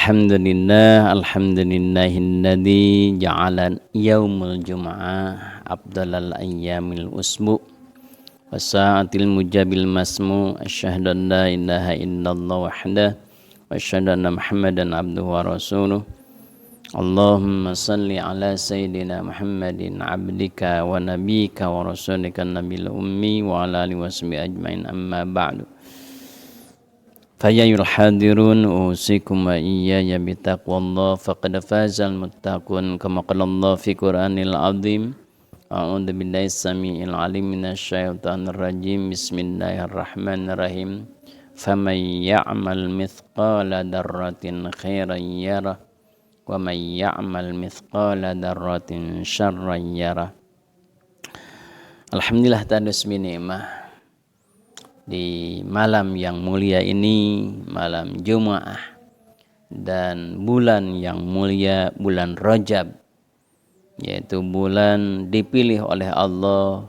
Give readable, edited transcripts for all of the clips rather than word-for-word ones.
Alhamdulillahilladzi ja'ala yaumul jum'ah afdalal ayyamil usbu' wasa'atil mujabil masmu' asyhadu an la ilaha illallah wahdah wa asyhadu anna Muhammadan abduhu wa rasuluh. Allahumma salli ala sayyidina Muhammadin abdika wa nabiyyika wa rasulika nabil ummi wa ala alihi washabihi ajmain, amma ba'du. Fayyul hadirun usikum wa iyaya bitaqwallah faqad fazal muttaqun kama qala Allah fi Qur'anil azim. A'udzu billahi samii'il 'alim minasyaitonir rajim. Bismillahirrahmanirrahim. Faman ya'mal mithqala dzarratin khairan yarah wa man ya'mal mithqala dzarratin syarran yarah. Alhamdulillah tandus binikmah. Di malam yang mulia ini, malam Jumaah dan bulan yang mulia, bulan Rajab, yaitu bulan dipilih oleh Allah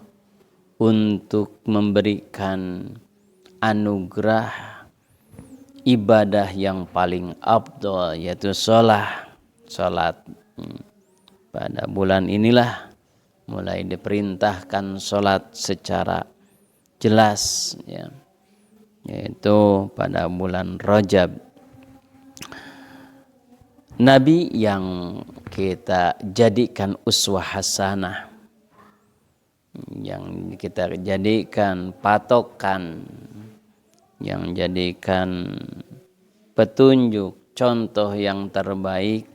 untuk memberikan anugerah ibadah yang paling afdal, yaitu salat. Pada bulan inilah mulai diperintahkan salat secara jelas, ya, yaitu pada bulan Rajab. Nabi yang kita jadikan uswah hasanah, yang kita jadikan patokan, yang jadikan petunjuk, contoh yang terbaik,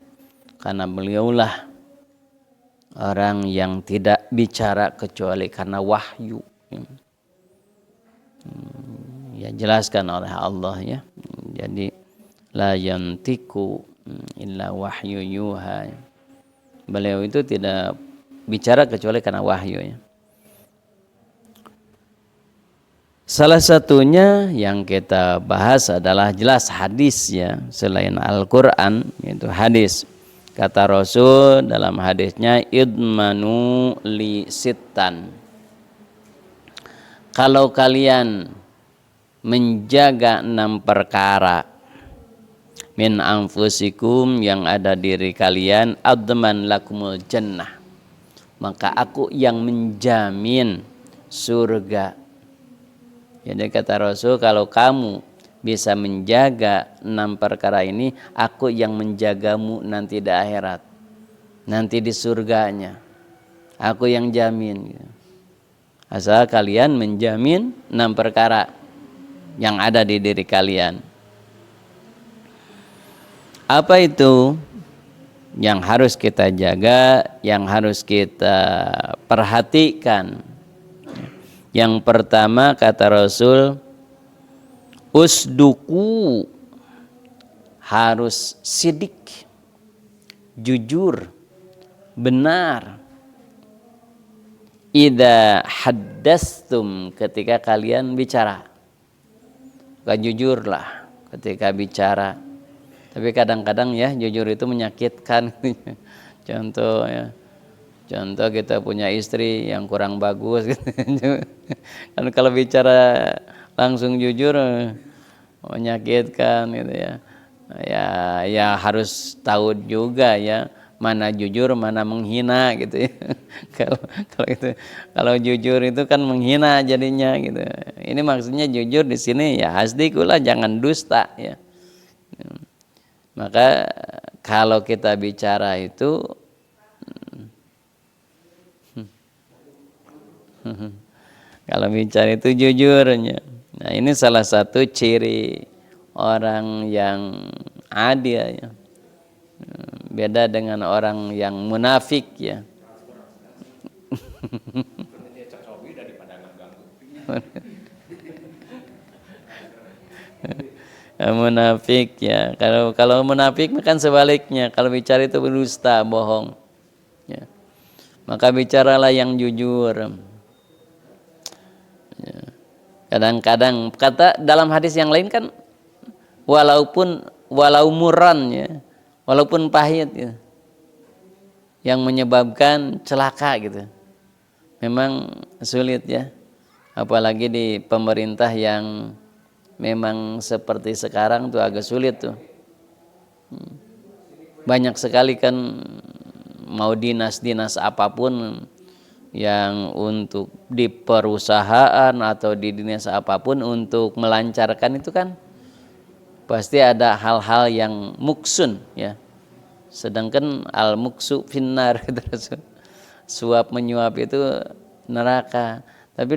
karena beliaulah orang yang tidak bicara kecuali karena wahyu. Ya, jelaskan oleh Allah, ya. Jadi la yantiku illa wahyu yuha. Beliau itu tidak bicara kecuali karena wahyu, ya. Salah satunya yang kita bahas adalah jelas hadis, ya, selain Al-Qur'an, yaitu hadis. Kata Rasul dalam hadisnya, idmanu li sittan. Kalau kalian menjaga 6 perkara min anfusikum, yang ada diri kalian, adman lakumul jannah, maka aku yang menjamin surga. Jadi kata Rasul, kalau kamu bisa menjaga 6 perkara ini, aku yang menjagamu nanti di akhirat, nanti di surganya, aku yang jamin. Asal kalian menjamin 6 perkara yang ada di diri kalian. Apa itu yang harus kita jaga, yang harus kita perhatikan? Yang pertama kata Rasul, usduku, harus sidik, jujur, benar. Idza haddastum, ketika kalian bicara, bukan jujurlah ketika bicara. Tapi kadang-kadang, ya, jujur itu menyakitkan. Contoh, ya, contoh kita punya istri yang kurang bagus, kan kalau bicara langsung jujur menyakitkan, gitu, ya. Ya harus tahu juga, ya, mana jujur, mana menghina, gitu, ya. Kalau jujur itu kan menghina jadinya, gitu. Ini maksudnya jujur di sini, ya, hasdikulah, jangan dusta, ya. Maka kalau kita bicara itu kalau bicara itu jujurnya. Nah, ini salah satu ciri orang yang adil, ya. Beda dengan orang yang munafik, ya. Munafik, ya. Kalau munafik kan sebaliknya, kalau bicara itu berdusta, bohong, ya. Maka bicaralah yang jujur. Ya. Kadang-kadang kata dalam hadis yang lain kan, walau murran, ya, walaupun pahit, ya, yang menyebabkan celaka, gitu, memang sulit, ya. Apalagi di pemerintah yang memang seperti sekarang tuh agak sulit tuh. Banyak sekali kan mau dinas-dinas apapun yang untuk di perusahaan atau di dinas apapun untuk melancarkan itu kan pasti ada hal-hal yang muksun ya. Sedangkan al muksu finnar gitu. Suap menyuap itu neraka. Tapi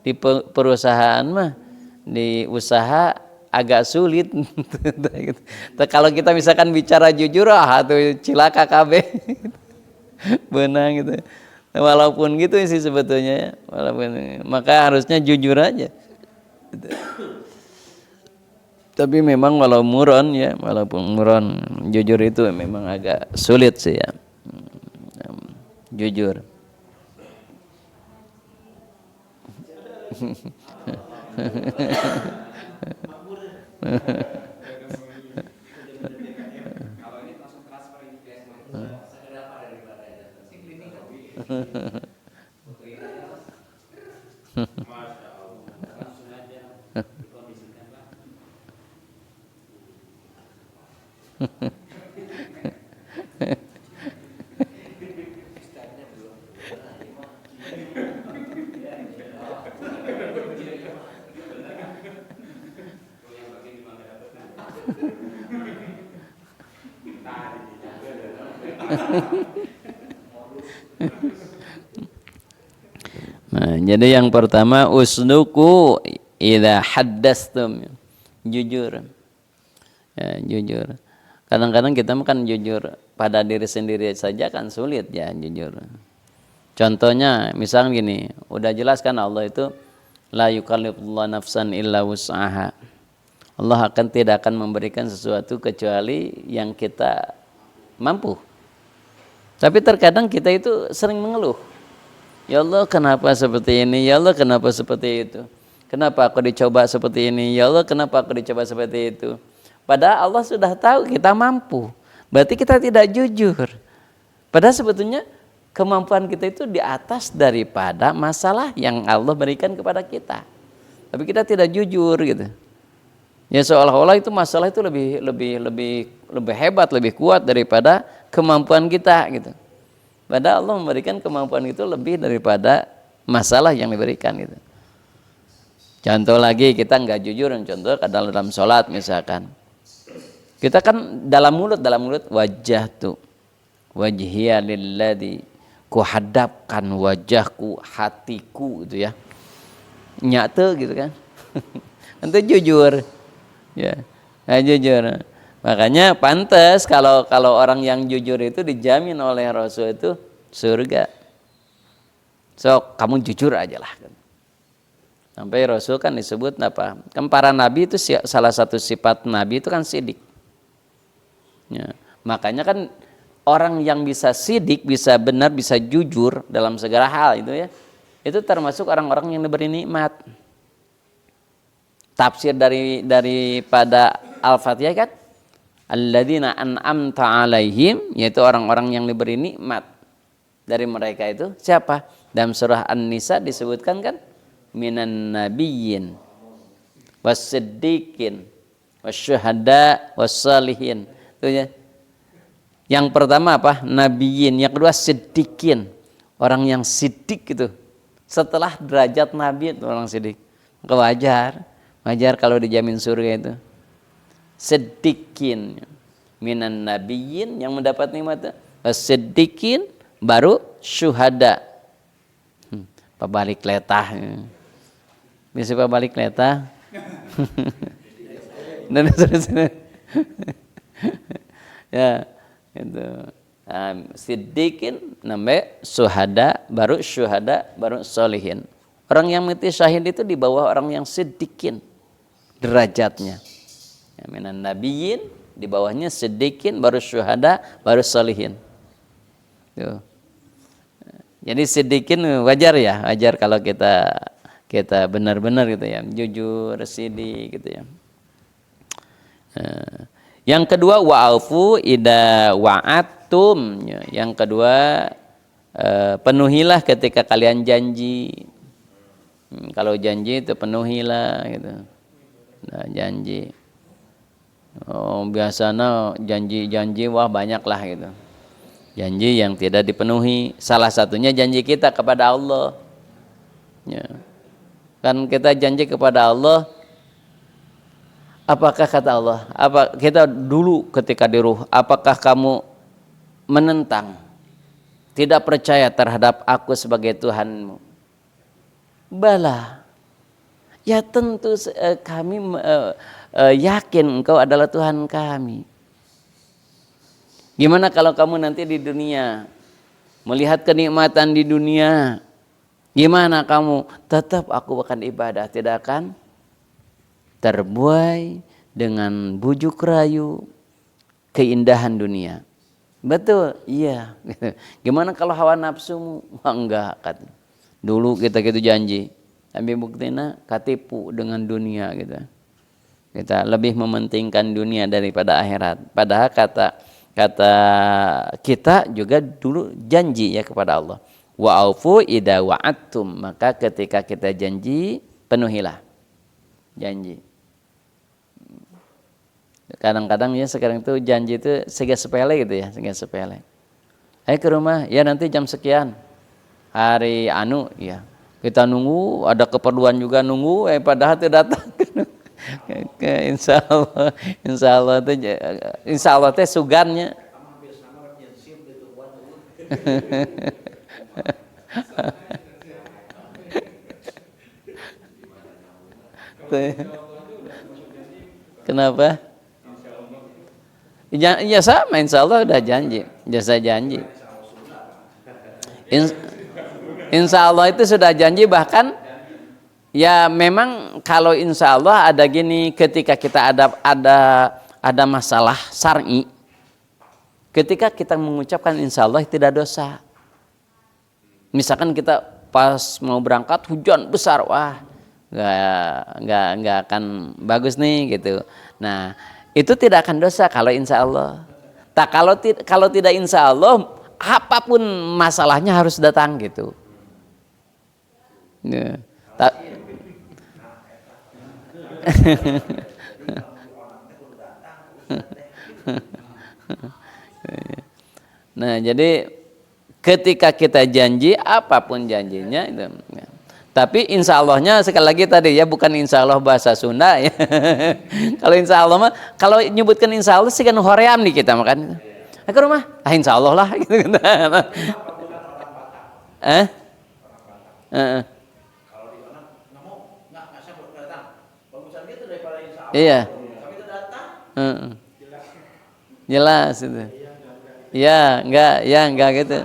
di perusahaan mah di usaha agak sulit. Kalau kita misalkan bicara jujur tuh cilaka kabeh. Benang gitu. Walaupun gitu sih sebetulnya ya. Maka harusnya jujur aja. Gitu. Tapi memang walaupun muron jujur itu memang agak sulit sih ya. Jujur. Nah, jadi yang pertama usduku idza haddastum. Jujur. Ya, jujur. Kadang-kadang kita kan jujur pada diri sendiri saja kan sulit ya jujur. Contohnya misal gini, udah jelas kan Allah itu la yukallifullahu nafsan illa wus'aha. Allah tidak akan memberikan sesuatu kecuali yang kita mampu. Tapi terkadang kita itu sering mengeluh. Ya Allah kenapa seperti ini? Ya Allah kenapa seperti itu? Kenapa aku dicoba seperti ini? Ya Allah kenapa aku dicoba seperti itu? Padahal Allah sudah tahu kita mampu. Berarti kita tidak jujur. Padahal sebetulnya kemampuan kita itu di atas daripada masalah yang Allah berikan kepada kita. Tapi kita tidak jujur gitu. Ya seolah-olah itu masalah itu lebih hebat, lebih kuat daripada kemampuan kita gitu. Padahal Allah memberikan kemampuan itu lebih daripada masalah yang diberikan gitu. Contoh lagi kita nggak jujur, contoh dalam sholat misalkan. Kita kan dalam mulut wajah tuh wajhiya lilladzi kuhadapkan wajahku hatiku gitu ya. Nyata gitu kan. Itu jujur. Ya. Nah, jujur. Makanya pantas kalau orang yang jujur itu dijamin oleh Rasul itu surga. So, kamu jujur aja lah. Sampai Rasul kan disebut apa? Kan para nabi itu salah satu sifat nabi itu kan sidik. Ya. Makanya kan orang yang bisa sidik, bisa benar, bisa jujur dalam segala hal itu ya. Itu termasuk orang-orang yang diberi nikmat. Tafsir daripada Al-Fatihah kan alladzina an'amta alaihim, yaitu orang-orang yang diberi nikmat. Dari mereka itu siapa? Dalam surah An-Nisa disebutkan kan minan nabiyyin was-siddiqin wasyuhada was-salihin. Itu ya. Yang pertama apa? Nabiyyin, yang kedua siddiqin. Orang yang siddiq itu. Setelah derajat nabi itu orang siddiq. Wajar kalau dijamin surga itu. Siddiqin minan nabiyyin yang mendapat nikmat. Siddiqin baru syuhada. Pabalik letah. Bisa pabalik letah. Dan seterusnya. Ya, itu. Siddiqin namanya syuhada, baru syuhada, baru solihin. Orang yang mati syahid itu di bawah orang yang siddiqin derajatnya. Ya, minan nabiyyin di bawahnya siddiqin, baru syuhada, baru solihin. Tuh. Jadi siddiqin wajar ya, wajar kalau kita benar-benar gitu ya, jujur, siddiq gitu ya. Yang kedua wa'afu idza wa'atum. Yang kedua penuhilah ketika kalian janji. Kalau janji itu penuhilah gitu. Nah, janji. Oh, biasanya janji-janji wah banyak lah gitu. Janji yang tidak dipenuhi. Salah satunya janji kita kepada Allah. Ya. Kan kita janji kepada Allah, apakah kata Allah, apa kita dulu ketika di ruh, apakah kamu menentang, tidak percaya terhadap aku sebagai Tuhanmu? Bala. Ya tentu kami yakin engkau adalah Tuhan kami. Gimana kalau kamu nanti di dunia melihat kenikmatan di dunia, gimana kamu tetap aku akan ibadah, tidak akan terbuai dengan bujuk rayu keindahan dunia. Betul, iya. Gimana kalau hawa nafsumu? Enggak, katanya. Dulu kita gitu janji, tapi buktinya katipu dengan dunia gitu. Kita lebih mementingkan dunia daripada akhirat. Padahal kata kita juga dulu janji ya kepada Allah. Wa aufu idza wa'adtum, maka ketika kita janji penuhilah janji. Kadang-kadang ya sekarang itu janji itu sega sepele gitu ya, sega sepele. Ayo ke rumah, ya nanti jam sekian. Hari anu ya. Kita nunggu, ada keperluan juga nunggu, padahal tidak datang. Insya Allah teh sugannya. Kenapa? Ya sama, insya Allah udah janji, jasa janji. Insya Allah itu sudah janji, bahkan ya memang kalau insya Allah ada gini, ketika kita ada masalah syar'i, ketika kita mengucapkan insya Allah tidak dosa. Misalkan kita pas mau berangkat hujan besar, wah nggak akan bagus nih gitu. Nah itu tidak akan dosa kalau insya Allah. Tak kalau tidak insya Allah, apapun masalahnya harus datang gitu. Ya. Nah jadi ketika kita janji, apapun janjinya itu. Tapi insya Allahnya sekali lagi tadi ya, bukan insya Allah bahasa Sunda ya. Kalau insya Allah mah, kalau nyebutkan insya Allah sih kan hoream nih kita makan. Ke rumah, insya Allah lah gitu kan. Iya. Jelas itu. Ya enggak gitu.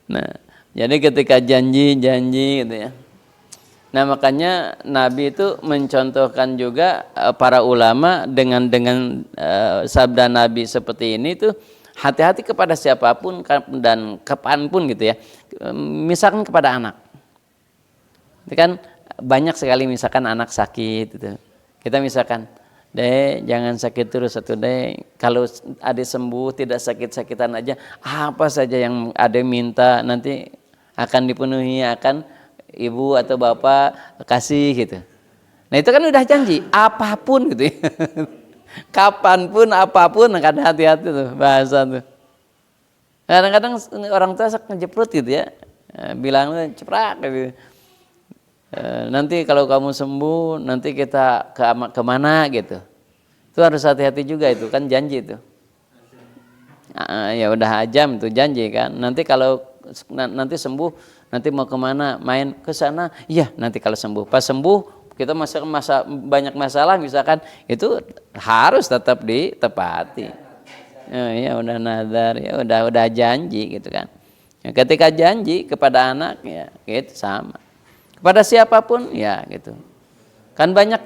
Nah, jadi ketika janji gitu ya. Nah, makanya Nabi itu mencontohkan juga para ulama dengan sabda Nabi seperti ini tuh, hati-hati kepada siapapun dan kapanpun gitu ya. Misalkan kepada anak. Itu kan banyak sekali misalkan anak sakit gitu. Kita misalkan, Dek, jangan sakit terus satu Dek. Kalau Ade sembuh tidak sakit-sakitan aja, apa saja yang Ade minta nanti akan dipenuhi, akan ibu atau bapak kasih gitu. Nah itu kan udah janji, apapun gitu ya. Kapanpun, apapun, kadang hati-hati tuh bahasa tuh. Kadang-kadang orang tua sok ngejeprut gitu ya, bilang ceprak gitu. Nanti kalau kamu sembuh, nanti kita kemana gitu. Itu harus hati-hati juga, itu kan janji itu. Ya udah ajam itu janji kan. Nanti kalau nanti sembuh, nanti mau kemana? Main ke sana? Iya, nanti kalau sembuh. Pas sembuh kita banyak masalah misalkan, itu harus tetap ditepati. Ya udah nadar, ya udah janji gitu kan. Ya, ketika janji kepada anak ya gitu sama. Kepada siapapun ya gitu. Kan banyak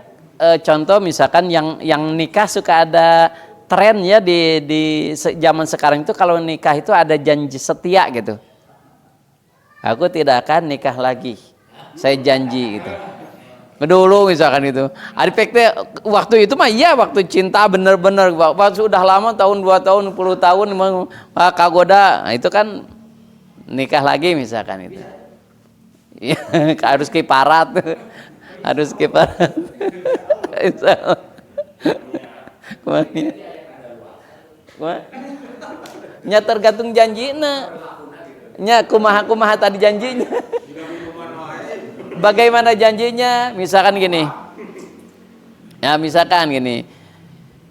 contoh misalkan yang nikah suka ada tren ya di zaman sekarang itu, kalau nikah itu ada janji setia gitu. Aku tidak akan nikah lagi. saya janji gitu. Dulu misalkan itu. Adipek waktu itu mah iya waktu cinta bener-bener. Waktu sudah lama tahun 2 tahun 10 tahun memang kagoda. Nah, itu kan nikah lagi misalkan itu. Ya, harus kiparat. Harus kiparat. Nya tergantung janjina. Nya kumaha tadi janjinya. Bagaimana janjinya? Misalkan gini. Ya, misalkan gini.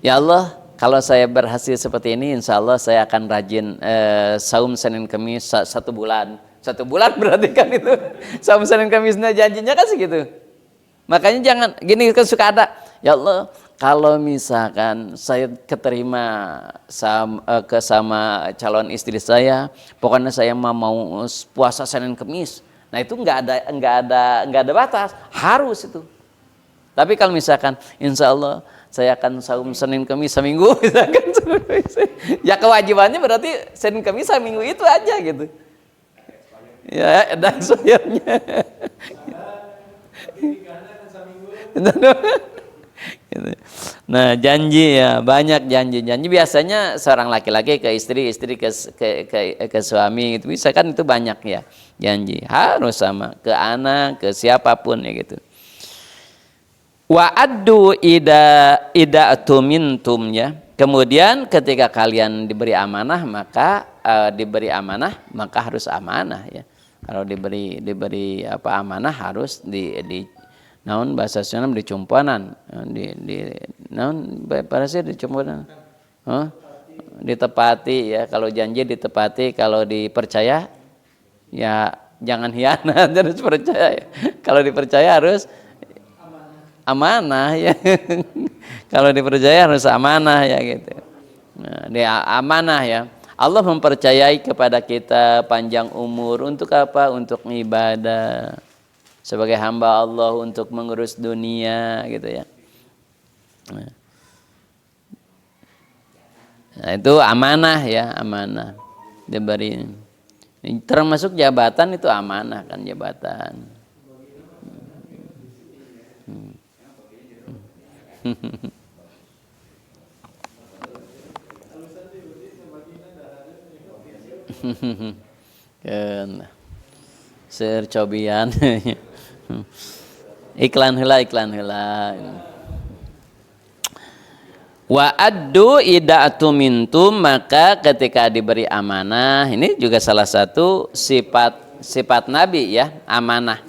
Ya Allah, kalau saya berhasil seperti ini, insya Allah saya akan rajin saum Senin Kamis 1 bulan. 1 bulan berarti kan itu. Saum Senin Kamisnya janjinya kan segitu. Makanya jangan gini, kan suka ada. Ya Allah, kalau misalkan saya keterima sama calon istri saya, pokoknya saya mau puasa Senin Kamis. Nah itu nggak ada batas, harus itu. Tapi kalau misalkan, insya Allah saya akan saum Senin Kamis seminggu, misalkan, ya kewajibannya berarti Senin Kamis seminggu itu aja gitu. Ya, dan soalnya. Nah janji ya, banyak janji biasanya seorang laki-laki ke istri ke suami itu bisa kan, itu banyak ya janji, harus sama ke anak, ke siapapun ya gitu. Wa addu ida tumintum ya. Kemudian ketika kalian diberi amanah maka harus amanah ya. Kalau diberi apa amanah harus di naon bahasa Sunda dicumpuanan, naon bahasa dicumpuanan. Ditepati ya, kalau janji ditepati, kalau dipercaya ya jangan hianat, harus percaya. Kalau dipercaya harus amanah ya. Kalau dipercaya harus amanah ya gitu. Nah, dia amanah ya. Allah mempercayai kepada kita panjang umur untuk apa? Untuk ibadah. Sebagai hamba Allah untuk mengurus dunia gitu ya. Nah, itu amanah ya, amanah. Diberi. Termasuk jabatan itu amanah kan, jabatan. Kan sercobian. iklan heula wa addu ida'tu mintum, maka ketika diberi amanah, ini juga salah satu sifat Nabi ya, amanah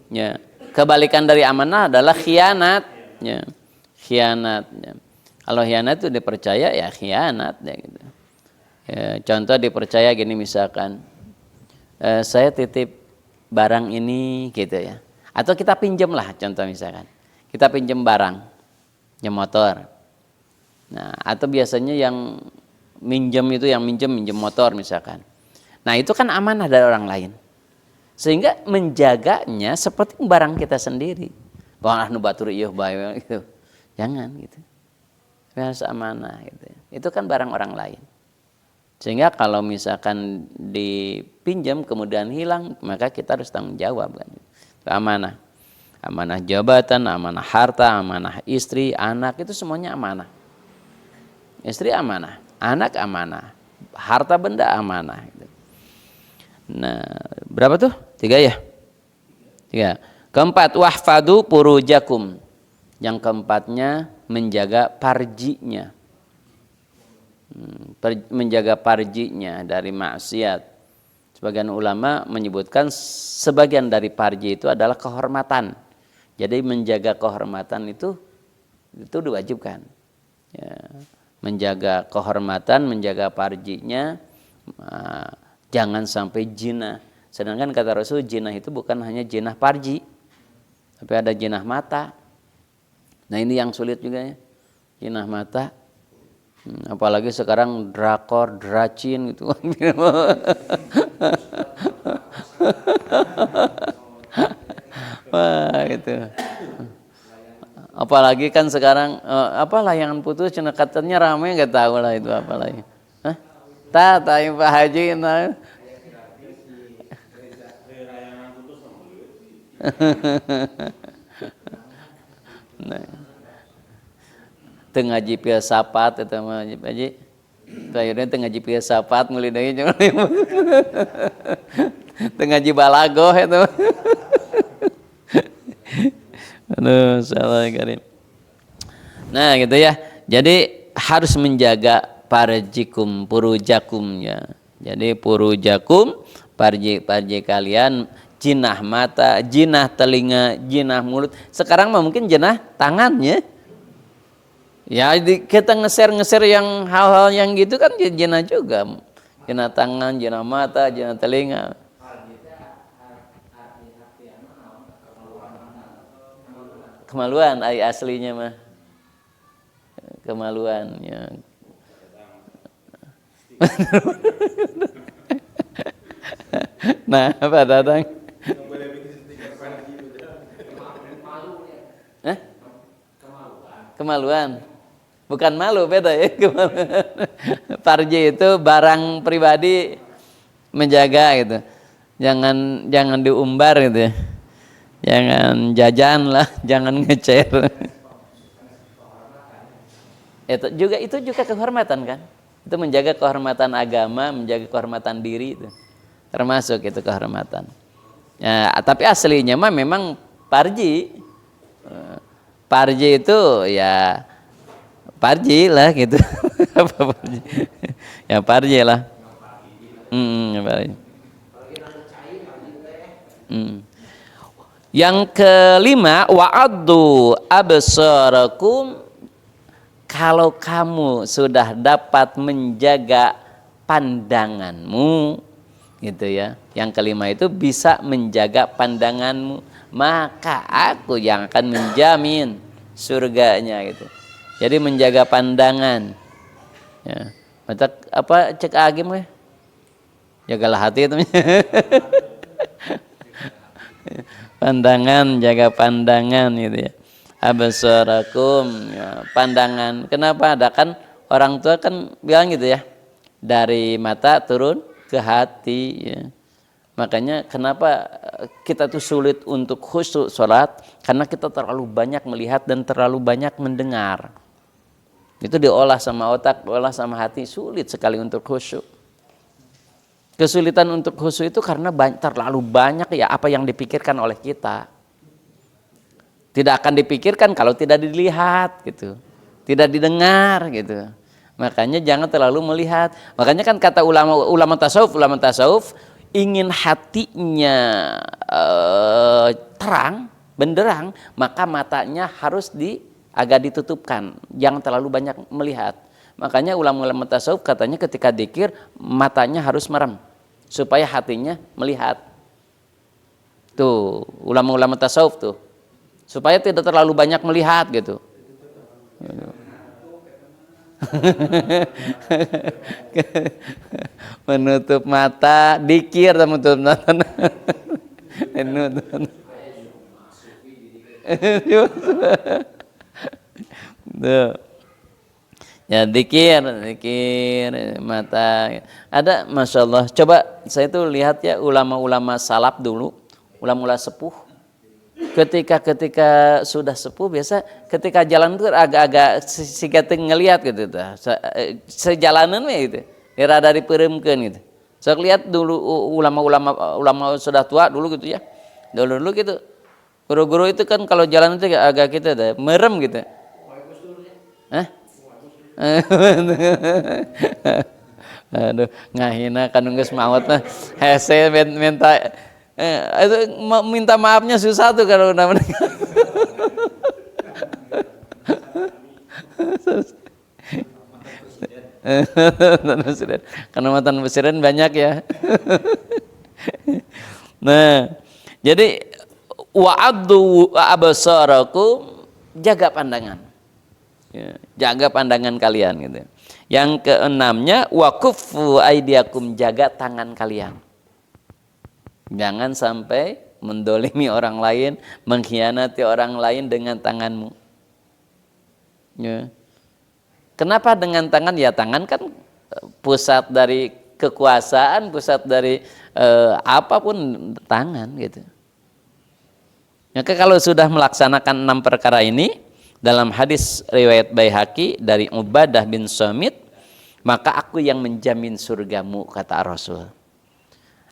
ya. Kebalikan dari amanah adalah khianat ya. Khianat ya. Kalau khianat itu dipercaya ya khianat ya gitu. Ya, contoh dipercaya gini misalkan, saya titip barang ini gitu ya, atau kita pinjam lah, contoh misalkan kita pinjam barang ya, motor. Nah atau biasanya yang minjem itu yang minjem motor misalkan. Nah itu kan amanah dari orang lain, sehingga menjaganya seperti barang kita sendiri. Bahwa nu batur ieu bae gitu, jangan gitu, harus amanah gitu. Itu kan barang orang lain. Sehingga kalau misalkan dipinjam kemudian hilang, maka kita harus tanggung jawab kan. Itu amanah. Amanah jabatan, amanah harta, amanah istri, anak, itu semuanya amanah. Istri amanah, anak amanah, harta benda amanah. Nah, berapa tuh? 3 ya? 3. Keempat, wahfadu purujakum. Yang keempatnya menjaga parjinya. Menjaga parjinya dari maksiat. Sebagian ulama menyebutkan sebagian dari parji itu adalah kehormatan. Jadi menjaga kehormatan itu diwajibkan ya. Menjaga kehormatan, menjaga parjinya, jangan sampai jinah. Sedangkan kata Rasul, jinah itu bukan hanya jinah parji, tapi ada jinah mata. Nah ini yang sulit juga ya, jinah mata. Apalagi sekarang drakor, dracin gitu. Wah gitu. Apalagi kan sekarang apa layangan putus cina katanya ramai, nggak tahu lah itu apa lagi. Hah? Tahu Pak Haji nah. Nah, teu ngaji filsafat eta mah Haji. Akhirnya teu ngaji filsafat meuli deui jeung teu ngaji balagoh eta mah. Aduh, salah karim. Nah, gitu ya. Jadi harus menjaga parjikum, purujakum ya. Jadi purujakum, parji kalian, jinah mata, jinah telinga, jinah mulut. Sekarang mah mungkin jinah tangannya. Ya, kita ngeser yang hal-hal yang gitu kan jinah juga. Jinah tangan, jinah mata, jinah telinga. Kemaluan aslinya mah. Kemaluan ya. Nah, apa datang? Kemaluan. Bukan malu, beda ya. Parji itu barang pribadi menjaga gitu. Jangan diumbar gitu ya. Jangan jajan lah, jangan ngecer. Itu juga kehormatan kan? Itu menjaga kehormatan agama, menjaga kehormatan diri itu. Termasuk itu kehormatan. Ya, tapi aslinya mah memang parji. Parji itu ya parji lah gitu. Apa parji? Ya parji lah. Parji. Yang kelima, wa'addu absarakum, kalau kamu sudah dapat menjaga pandanganmu gitu ya. Yang kelima itu bisa menjaga pandanganmu, maka aku yang akan menjamin surganya gitu. Jadi menjaga pandangan. Ya. Apa cek agim we? Jagalah hati itu. Pandangan, jaga pandangan gitu ya. Absarakum ya, pandangan. Kenapa? Ada kan orang tua kan bilang gitu ya. Dari mata turun ke hati ya. Makanya kenapa kita tuh sulit untuk khusyuk sholat, karena kita terlalu banyak melihat dan terlalu banyak mendengar. Itu diolah sama otak, diolah sama hati, sulit sekali untuk khusyuk. Kesulitan untuk khusyuk itu karena terlalu banyak ya apa yang dipikirkan oleh kita. Tidak akan dipikirkan kalau tidak dilihat gitu, tidak didengar gitu. Makanya jangan terlalu melihat. Makanya kan kata ulama tasawuf ingin hatinya terang, benderang, maka matanya harus agak ditutupkan, jangan terlalu banyak melihat. Makanya ulama-ulama tasawuf katanya ketika dzikir matanya harus merem supaya hatinya melihat. Tuh, ulama-ulama tasawuf tuh. Supaya tidak terlalu banyak melihat gitu. Menutup mata, dzikir dan menutup mata. Tuh. Ya dzikir mata. Ada Masya Allah. Coba saya tuh lihat ya ulama-ulama salaf dulu, ulama-ulama sepuh. Ketika sudah sepuh biasa ketika jalan tuh agak-agak sigateng ngelihat gitu tuh. Sejalanan mah gitu. Rada dipeuremkeun gitu. Sok lihat dulu ulama sudah tua dulu gitu ya. Dulu gitu. Guru-guru itu kan kalau jalan itu agak gitu deh, merem gitu. Hah? Aduh, ngahina kan geus maot mah hese minta maafnya susah tuh kalau udah meninggal. Karena mantan presiden banyak ya. Nah, jadi wa'addu absarakum, jaga pandangan. Ya, jaga pandangan kalian gitu. Yang keenamnya waquffu aidiakum, jaga tangan kalian. Jangan sampai mendolimi orang lain, mengkhianati orang lain dengan tanganmu. Ya. Kenapa dengan tangan? Ya tangan kan pusat dari kekuasaan, pusat dari apapun tangan gitu. Maka kalau sudah melaksanakan 6 perkara ini, dalam hadis riwayat Baihaqi dari Ubadah bin Samit, maka aku yang menjamin surgamu, kata Rasul.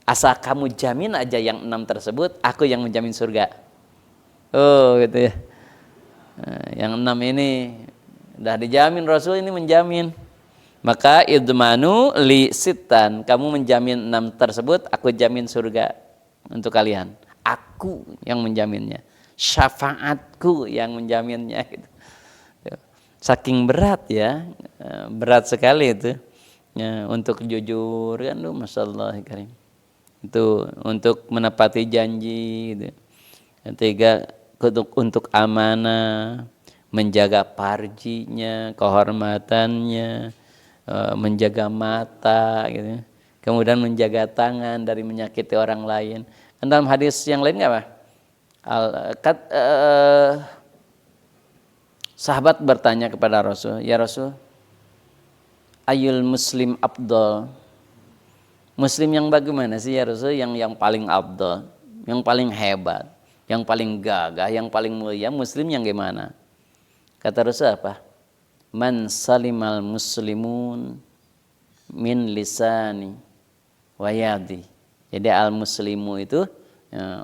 Asal kamu jamin aja yang 6 tersebut, aku yang menjamin surga. Oh gitu ya. Nah, yang 6 ini udah dijamin, Rasul ini menjamin. Maka idmanu li sitan, kamu menjamin 6 tersebut, aku jamin surga untuk kalian. Aku yang menjaminnya, syafaatku yang menjaminnya gitu. Saking berat ya, berat sekali itu ya, untuk jujur kan, masya Allah karim. Itu untuk menepati janji gitu. Ketiga, untuk amanah, menjaga parjinya, kehormatannya, menjaga mata gitu. Kemudian menjaga tangan dari menyakiti orang lain. Dan dalam hadis yang lain apa? Sahabat bertanya kepada Rasul, ya Rasul, ayul muslim afdal? Muslim yang bagaimana sih ya Rasul, yang paling afdal, yang paling hebat, yang paling gagah, yang paling mulia, muslim yang gimana? Kata Rasul apa? Man salimal muslimun min lisani wa yadi. Jadi al-muslimu itu,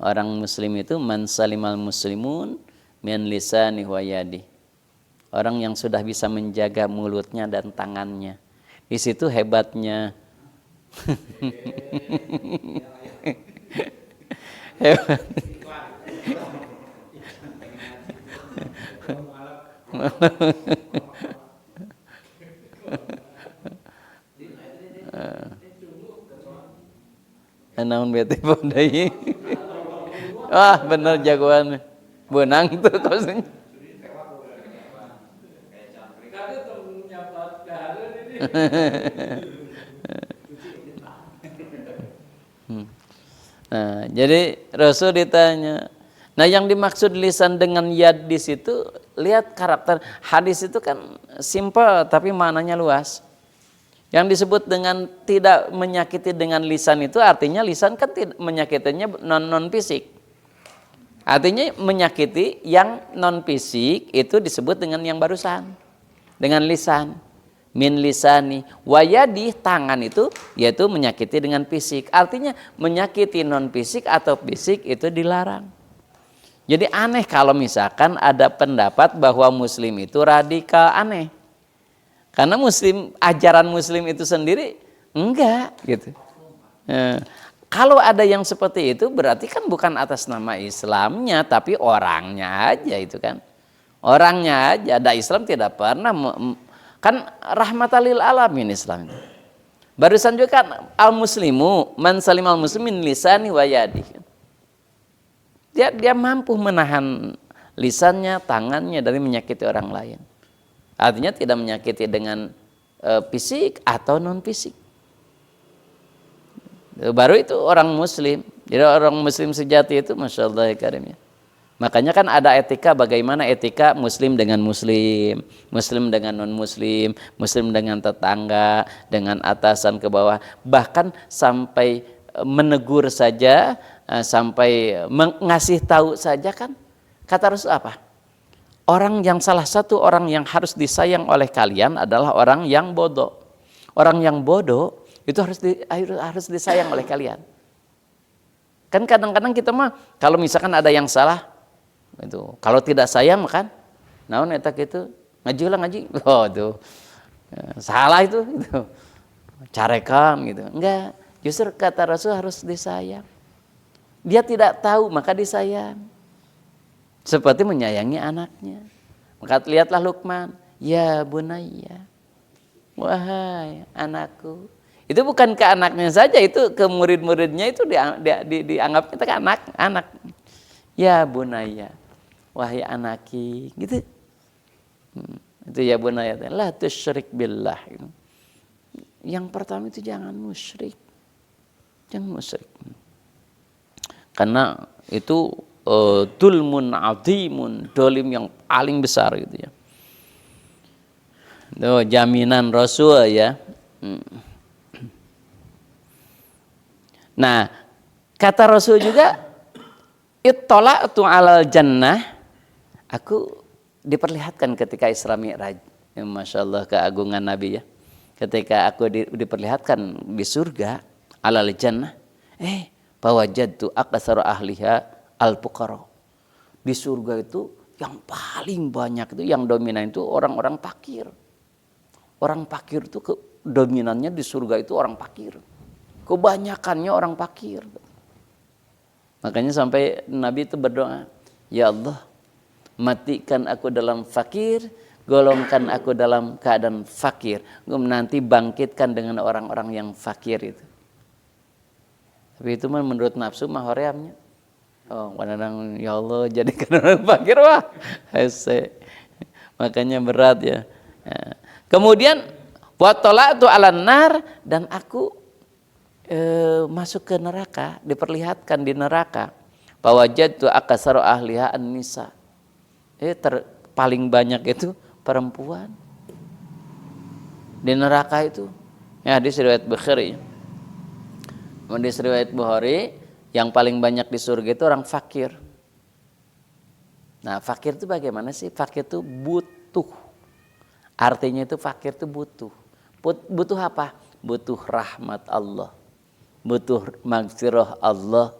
orang muslim itu, man salimal muslimun min lisani wa yadi. Orang yang sudah bisa menjaga mulutnya dan tangannya. Di situ hebatnya. Hebat. Naon bete podai. Wah, bener jagoan. Benang tuh kosnya. Nah, jadi Rasul ditanya. Nah, yang dimaksud lisan dengan yad di situ, lihat karakter hadis itu kan simpel tapi maknanya luas. Yang disebut dengan tidak menyakiti dengan lisan itu artinya lisan kan menyakitinya non fisik. Artinya menyakiti yang non fisik itu disebut dengan yang barusan, dengan lisan. Min lisani wayadi, tangan itu yaitu menyakiti dengan fisik. Artinya menyakiti non fisik atau fisik itu dilarang. Jadi aneh kalau misalkan ada pendapat bahwa muslim itu radikal, aneh. Karena ajaran muslim itu sendiri enggak gitu. Kalau ada yang seperti itu berarti kan bukan atas nama Islamnya, tapi orangnya aja itu kan. Orangnya aja, ada Islam tidak pernah kan rahmatan lil alamin Islam itu. Barusan juga kan al-muslimu man salimal muslimin lisani wa yadi. Dia mampu menahan lisannya, tangannya dari menyakiti orang lain. Artinya tidak menyakiti dengan fisik atau non fisik. Baru itu orang muslim. Jadi orang muslim sejati itu masya Allah ya karim ya. Makanya kan ada etika, bagaimana etika muslim dengan muslim, muslim dengan non muslim, muslim dengan tetangga, dengan atasan ke bawah, bahkan sampai menegur saja, sampai mengasih tahu saja kan. Kata Rasul apa? Salah satu orang yang harus disayang oleh kalian adalah orang yang bodoh. Orang yang bodoh itu harus disayang oleh kalian. Kan kadang-kadang kita mah kalau misalkan ada yang salah itu, kalau tidak sayang kan, naon eta kitu, ngaji lah ngaji. Oh tuh. Salah itu gitu. Carekan gitu. Enggak, justru kata Rasul harus disayang. Dia tidak tahu maka disayang. Seperti menyayangi anaknya. Maka lihatlah Luqman, ya bunayya, wahai anakku. Itu bukan ke anaknya saja, itu ke murid-muridnya itu dianggap kita ke anak. Ya bunayya, wahai anaki, gitu. Itu ya bunayya, la tusyrik billah. Yang pertama itu jangan musyrik. Karena itu dulmun azimun, dolim yang paling besar gitu ya. Itu jaminan Rasul ya. Nah, kata Rasul juga Ittala'tu 'alal jannah, aku diperlihatkan ketika Isra Mi'raj. Ya, Masya Allah keagungan Nabi ya. Ketika aku diperlihatkan di surga, 'alal jannah, fawajadtu aktsara ahliha al-fuqara. Di surga itu yang paling banyak itu, yang dominan itu orang-orang fakir. Orang fakir itu dominannya di surga itu orang fakir. Kebanyakannya orang fakir. Makanya sampai Nabi itu berdoa, ya Allah, matikan aku dalam fakir, golongkan aku dalam keadaan fakir. Nanti bangkitkan dengan orang-orang yang fakir itu. Tapi itu mah menurut nafsu mah horeamnya. Oh, kadang ya Allah jadikan orang fakir wah. Makanya berat ya. Kemudian wa tala'tu 'alan nar, dan aku masuk ke neraka, diperlihatkan di neraka. Fawajadtu aktsara ahliha an-nisa. Paling banyak itu perempuan di neraka itu. Ya, hadis riwayat Bukhari. Hadis riwayat Bukhari, yang paling banyak di surga itu orang fakir. Nah, fakir itu bagaimana sih? Fakir itu butuh. Artinya itu fakir itu butuh. Butuh apa? Butuh rahmat Allah. Butuh maghfirah Allah,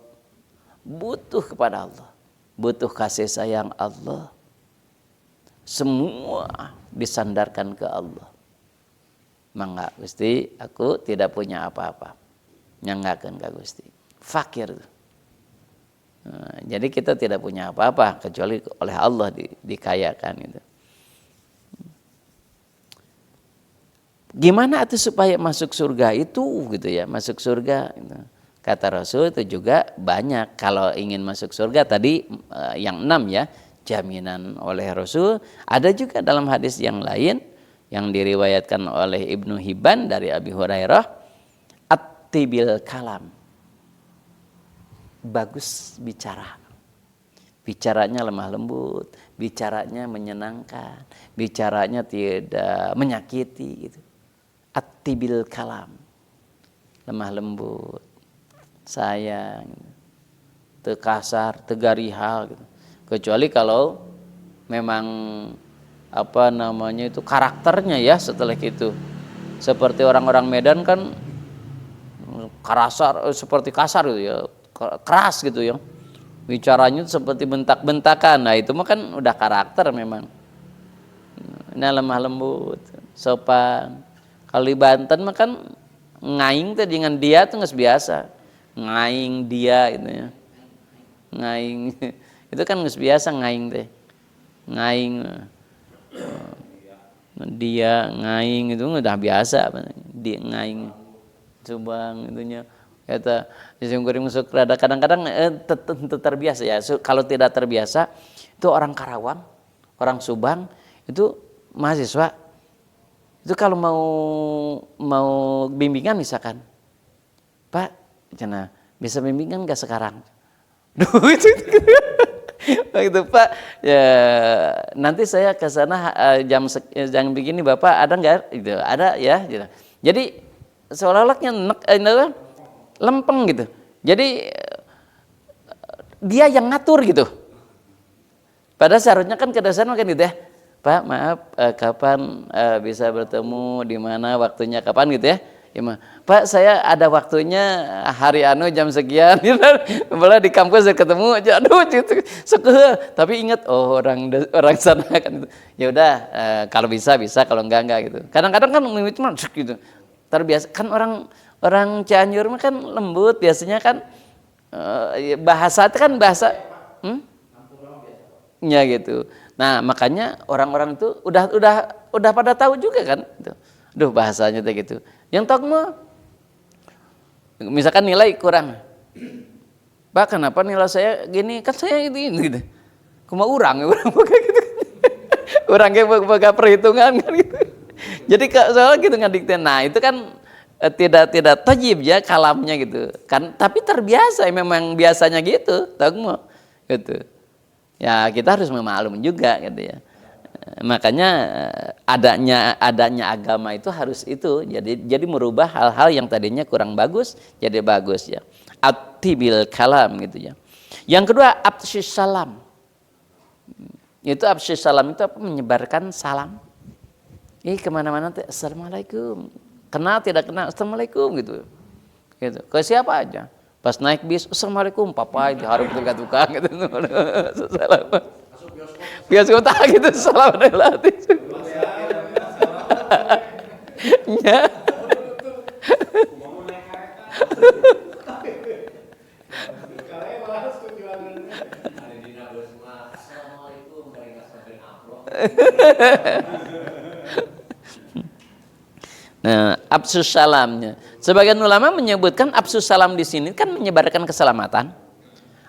butuh kepada Allah, butuh kasih sayang Allah. Semua disandarkan ke Allah. Mangga Gusti, aku tidak punya apa-apa. Nyanggakeun ka Gusti. Fakir. Nah, jadi kita tidak punya apa-apa kecuali oleh Allah dikayakan itu. Gimana itu supaya masuk surga itu gitu ya, masuk surga gitu. Kata Rasul itu juga banyak. Kalau ingin masuk surga tadi yang 6 ya, jaminan oleh Rasul. Ada juga dalam hadis yang lain yang diriwayatkan oleh Ibnu Hibban dari Abi Hurairah, at-tibil kalam, bagus bicara, bicaranya lemah lembut, bicaranya menyenangkan, bicaranya tidak menyakiti gitu. At-tibil kalam, lemah lembut, sayang, teu kasar, teu garihal gitu. Kecuali kalau memang apa namanya itu karakternya ya, setelah itu seperti orang-orang Medan kan kasar, seperti kasar gitu ya, keras gitu ya, bicaranya seperti bentak-bentakan. Nah itu mah kan udah karakter memang. Ini lemah lembut, sopan. Kalau di Banten mah kan ngaing teh dengan dia tuh nggak biasa, ngaing dia gitu ya, ngaing itu kan nggak biasa ngaing teh, ngaing dia ngaing itu udah biasa, dia ngaing subang itunya. Kata sesungguhnya masuk rada kadang-kadang terbiasa ya. Kalau tidak terbiasa itu orang Karawang, orang Subang itu mahasiswa itu kalau mau bimbingan misalkan, Pak, cina bisa bimbingan nggak sekarang? Duh itu Pak, ya nanti saya ke sana jam begini Bapak ada nggak? Gitu, ada ya. Gitu. Jadi seolah-olahnya lempeng gitu. Jadi dia yang ngatur gitu. Padahal seharusnya kan kedasan kan gitu ya. Pak maaf kapan bisa bertemu di mana waktunya kapan gitu ya. Ya Pak saya ada waktunya hari anu jam sekian malah di kampus saya ketemu aduh gitu tapi ingat orang sana kan gitu. Ya udah kalau bisa kalau enggak gitu. Kadang-kadang kan cuma gitu. Terbiasa kan orang Cianjur mah kan lembut biasanya kan bahasa itu kan bahasa ya gitu. Nah makanya orang-orang itu udah pada tahu juga kan, duh bahasanya kayak gitu. Yang tahu mah, misalkan nilai kurang, Pak kenapa nilai saya gini? Kan saya ini gitu. Kuma orang pakai gitu. Orang kayak pakai perhitungan kan gitu. Jadi soalnya gitu ngadikten. Nah itu kan tidak tajib ya kalamnya gitu. Kan tapi terbiasa memang biasanya gitu, tahu mah gitu. Ya kita harus memaklumi juga gitu ya. Makanya adanya agama itu harus itu. Jadi merubah hal-hal yang tadinya kurang bagus jadi bagus ya. At-tibil kalam gitu ya. Yang kedua, afsyus salam. Itu afsyus salam itu apa? Menyebarkan salam. Kemana-mana assalamualaikum. Kenal tidak kenal assalamualaikum gitu. Gitu. Ke siapa aja. Pas naik bis assalamualaikum papa itu harus tukang gitu. Salam. Bioskop tak gitu salam relatif. Ya. Nah, afsus salamnya. Sebagian ulama menyebutkan afsus salam di sini kan menyebarkan keselamatan.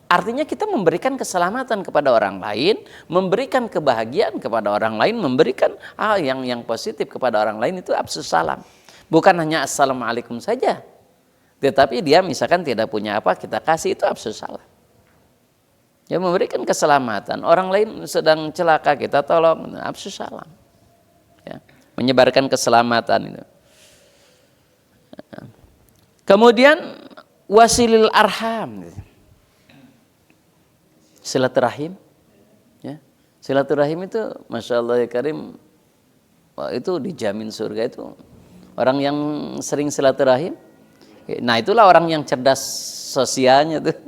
Artinya kita memberikan keselamatan kepada orang lain, memberikan kebahagiaan kepada orang lain, memberikan hal yang positif kepada orang lain, itu afsus salam. Bukan hanya assalamualaikum saja. Tetapi dia misalkan tidak punya apa, kita kasih, itu afsus salam. Ya, memberikan keselamatan. Orang lain sedang celaka, kita tolong, afsus salam. Ya, menyebarkan keselamatan itu. Kemudian wasilil arham, silaturahim. Ya, silaturahim itu, masya Allah ya Karim, itu dijamin surga itu. Orang yang sering silaturahim, nah itulah orang yang cerdas sosialnya tuh.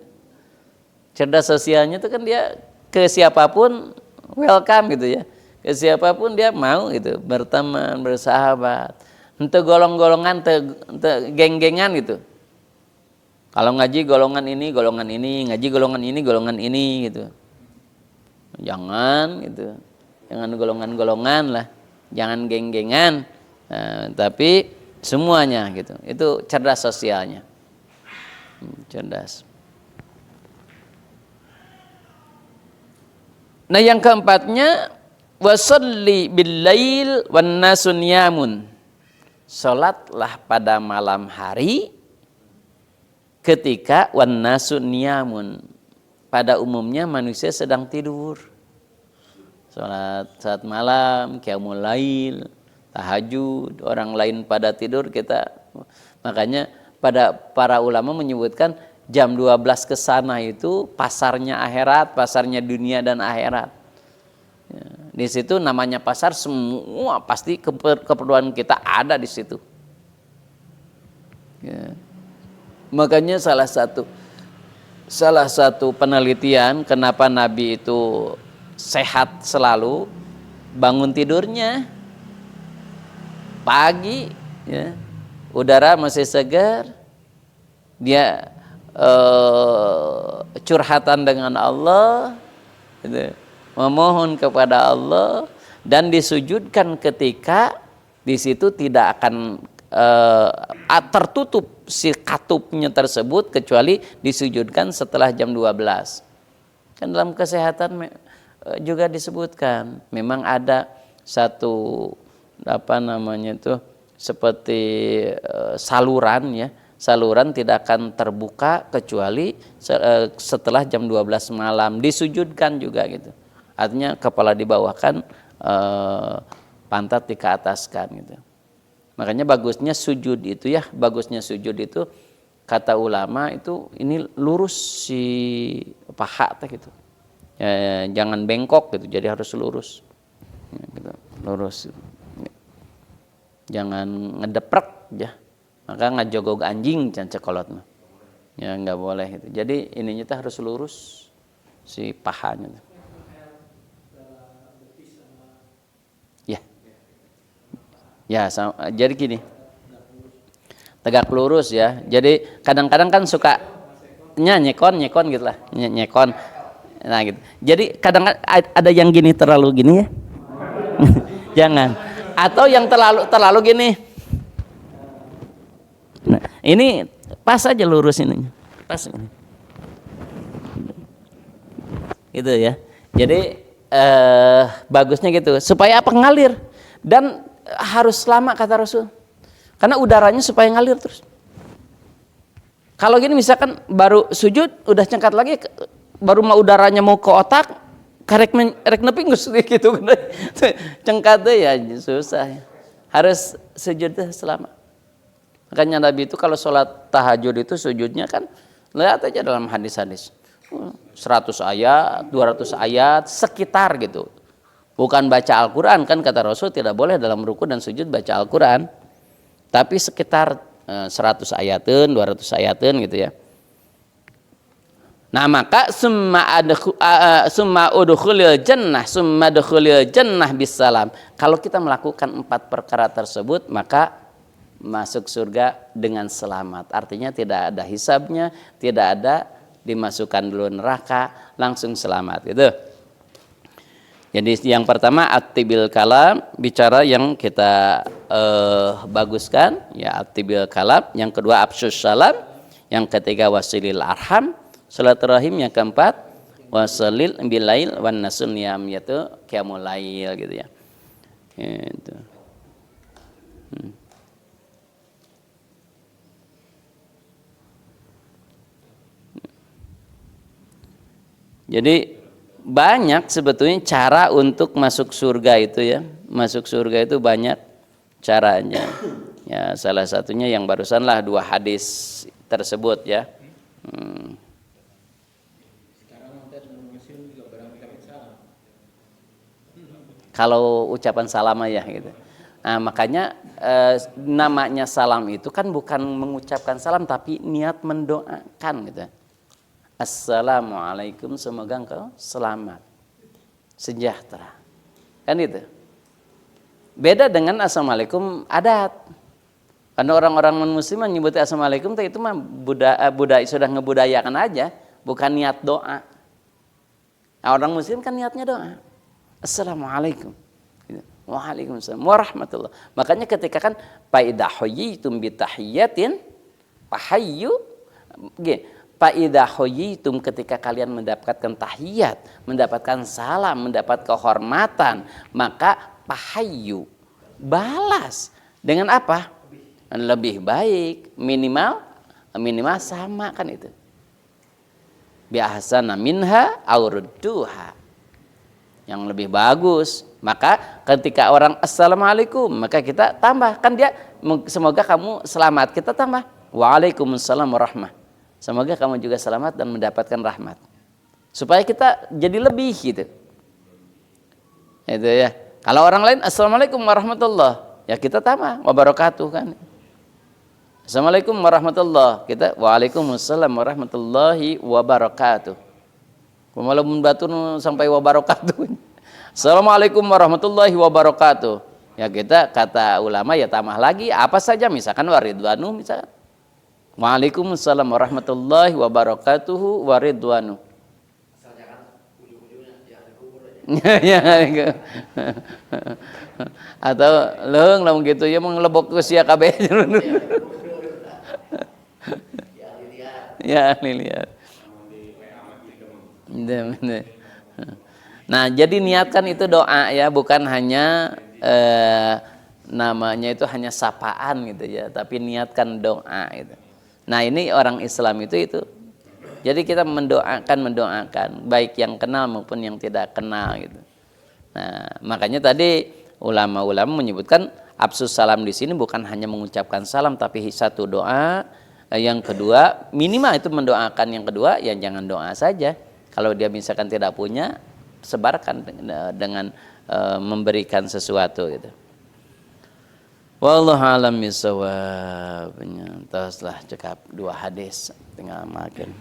Cerdas sosialnya itu kan dia ke siapapun welcome gitu ya. Ke siapapun dia mau gitu, berteman, bersahabat. Ente golong-golongan, ente geng-gengan gitu. Kalau ngaji golongan ini, ngaji golongan ini gitu. Jangan gitu. Jangan golongan-golongan lah. Jangan geng-gengan. Nah, tapi semuanya gitu. Itu cerdas sosialnya. Cerdas. Nah, yang keempatnya wasalli bil lail wan nasun yamun. Salatlah pada malam hari ketika wan nasun yamun. Pada umumnya manusia sedang tidur. Salat saat malam, qiyamul lail, tahajud, orang lain pada tidur kita. Makanya para ulama menyebutkan jam 12 ke sana itu pasarnya akhirat, pasarnya dunia dan akhirat. Ya, di situ namanya pasar, semua pasti keperluan kita ada di situ. Ya. Makanya salah satu penelitian kenapa Nabi itu sehat selalu, bangun tidurnya pagi, ya, udara masih segar, dia curhatan dengan Allah, gitu, memohon kepada Allah, dan disujudkan ketika di situ tidak akan tertutup si katupnya tersebut kecuali disujudkan setelah jam 12. Kan dalam kesehatan juga disebutkan memang ada satu seperti saluran ya. Saluran tidak akan terbuka kecuali setelah jam 12 malam, disujudkan juga gitu. Artinya kepala dibawahkan, pantat dikeataskan gitu. Makanya bagusnya sujud itu ya, kata ulama itu ini lurus si paha gitu. Ya, jangan bengkok gitu, jadi harus lurus. Ya, gitu, lurus. Jangan ngedeprek ya. Maka ngajogog anjing can cekolot mah. Ya enggak boleh gitu. Jadi ininya tuh harus lurus si pahanya. Ya. Ya, jadi gini. Tegak lurus ya. Jadi kadang-kadang kan suka nyekon gitu lah. Nyekon. Nah gitu. Jadi kadang ada yang gini terlalu gini ya. Jangan. Atau yang terlalu gini. Nah, ini pas aja lurus ini. Pas ini. Gitu ya. Jadi bagusnya gitu. Supaya apa? Ngalir. Dan harus lama kata Rasul. Karena udaranya supaya ngalir terus. Kalau gini misalkan baru sujud udah cengkat lagi, baru mau udaranya mau ke otak, karek nepi geus gitu. Cengkat deh ya susah. Harus sujud selama. Makanya Nabi itu kalau sholat tahajud itu sujudnya kan, lihat aja dalam hadis-hadis. 100 ayat, 200 ayat, sekitar gitu. Bukan baca Al-Quran, kan kata Rasul tidak boleh dalam ruku dan sujud baca Al-Quran. Tapi sekitar 100 ayatin, 200 ayatin gitu ya. Nah maka summa udkhulil jannah bisalam. Kalau kita melakukan 4 perkara tersebut, maka masuk surga dengan selamat. Artinya tidak ada hisabnya, tidak ada dimasukkan dulu neraka, langsung selamat gitu. Jadi yang pertama atibil kalam, bicara yang kita baguskan, ya atibil kalam. Yang kedua afsyus salam, yang ketiga wasilil arham, silaturahim, yang keempat wasalil bilail wan nasun yam, yaitu qiyamul lail gitu ya. Gitu. Jadi banyak sebetulnya cara untuk masuk surga itu ya. Masuk surga itu banyak caranya. Ya, salah satunya yang barusanlah 2 hadis tersebut ya. Kalau ucapan salam ya gitu. Nah, makanya namanya salam itu kan bukan mengucapkan salam tapi niat mendoakan gitu. Assalamualaikum, semoga engkau selamat, sejahtera. Kan itu. Beda dengan assalamualaikum adat. Karena orang-orang non-muslim menyebut assalamualaikum itu mah budaya sudah ngebudayakan aja, bukan niat doa. Nah, orang muslim kan niatnya doa. Assalamualaikum. Waalaikumsalam warahmatullah. Makanya ketika kan fa idza huyyitum bi tahiyyatin fahayyu Fa'idha hoyitum, ketika kalian mendapatkan tahiyat, mendapatkan salam, mendapat kehormatan, maka pahayyu, balas dengan apa? Lebih baik, minimal sama kan itu. Bi'ahsana minha aurudduha, yang lebih bagus. Maka ketika orang assalamualaikum, maka kita tambah, kan dia semoga kamu selamat, kita tambah waalaikumsalam warahmatullahi, semoga kamu juga selamat dan mendapatkan rahmat. Supaya kita jadi lebih gitu. Itu ya. Kalau orang lain assalamualaikum warahmatullahi, ya kita tambah wabarakatuh kan. Assalamualaikum warahmatullahi, kita waalaikumsalam warahmatullahi wabarakatuh. Walaupun batun sampai wabarakatuh. Assalamualaikum warahmatullahi wabarakatuh. Ya kita kata ulama ya tambah lagi apa saja, misalkan waridwanu misalkan. Waalaikumsalam warahmatullahi wabarakatuh waridwanu. Atau leung lamun gitu ya menglebok ke sia kabeh. Ya lihat. Nah, jadi niatkan itu doa ya, bukan hanya namanya itu hanya sapaan gitu ya, tapi niatkan doa itu. Nah ini orang Islam itu. Jadi kita mendoakan baik yang kenal maupun yang tidak kenal gitu. Nah makanya tadi ulama-ulama menyebutkan afsus salam di sini bukan hanya mengucapkan salam tapi satu doa. Yang kedua minimal itu mendoakan, yang kedua ya jangan doa saja. Kalau dia misalkan tidak punya, sebarkan dengan memberikan sesuatu gitu. Wallahu a'lam bishawab. Teruslah cekap 2 hadis tinggal makan.